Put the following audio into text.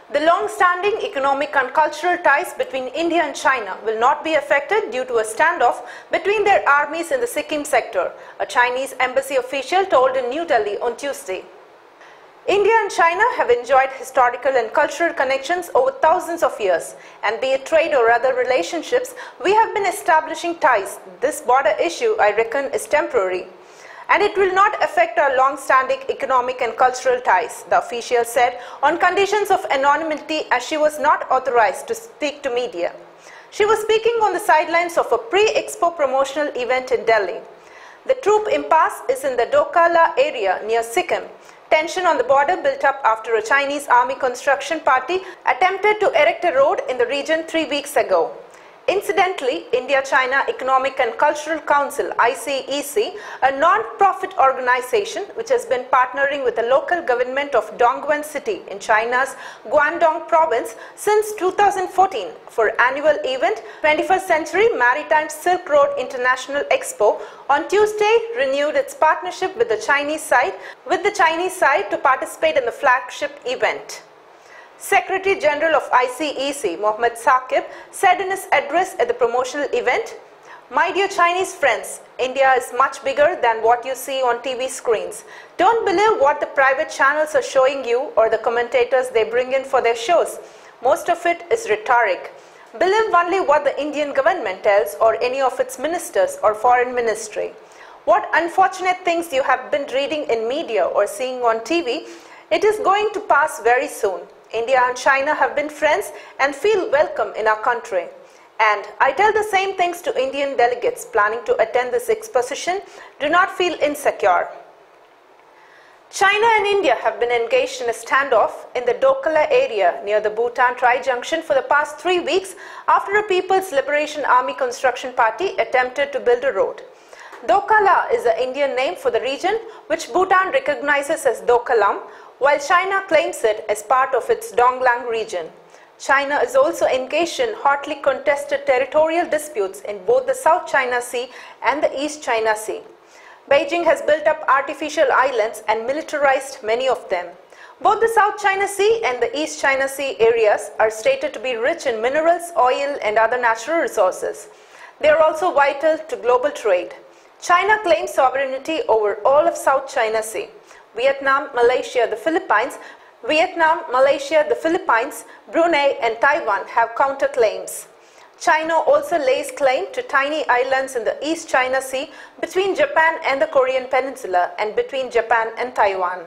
The long-standing economic and cultural ties between India and China will not be affected due to a standoff between their armies in the Sikkim sector, a Chinese embassy official told in New Delhi on Tuesday. India and China have enjoyed historical and cultural connections over thousands of years, and be it trade or other relationships, we have been establishing ties. This border issue, I reckon, is temporary, and it will not affect our long-standing economic and cultural ties, the official said, on conditions of anonymity as she was not authorized to speak to media. She was speaking on the sidelines of a pre-Expo promotional event in Delhi. The troop impasse is in the Dokala area near Sikkim. Tension on the border built up after a Chinese army construction party attempted to erect a road in the region 3 weeks ago. Incidentally, India-China Economic and Cultural Council (ICEC), a non-profit organization which has been partnering with the local government of Dongguan City in China's Guangdong province since 2014 for annual event 21st Century Maritime Silk Road International Expo, on Tuesday renewed its partnership with the Chinese side to participate in the flagship event. Secretary General of ICEC, Mohammed Saqib, said in his address at the promotional event, "My dear Chinese friends, India is much bigger than what you see on TV screens. Don't believe what the private channels are showing you or the commentators they bring in for their shows. Most of it is rhetoric. Believe only what the Indian government tells or any of its ministers or foreign ministry. What unfortunate things you have been reading in media or seeing on TV, it is going to pass very soon. India and China have been friends and feel welcome in our country. And I tell the same things to Indian delegates planning to attend this exposition. Do not feel insecure." China and India have been engaged in a standoff in the Dokala area near the Bhutan Tri-Junction for the past 3 weeks after a People's Liberation Army construction party attempted to build a road. Dokala is the Indian name for the region, which Bhutan recognizes as Dokalam, while China claims it as part of its Donglang region. China is also engaged in hotly contested territorial disputes in both the South China Sea and the East China Sea. Beijing has built up artificial islands and militarized many of them. Both the South China Sea and the East China Sea areas are stated to be rich in minerals, oil, and other natural resources. They are also vital to global trade. China claims sovereignty over all of South China Sea. Vietnam, Malaysia, the Philippines, Brunei and Taiwan have counterclaims. China also lays claim to tiny islands in the East China Sea between Japan and the Korean Peninsula and between Japan and Taiwan.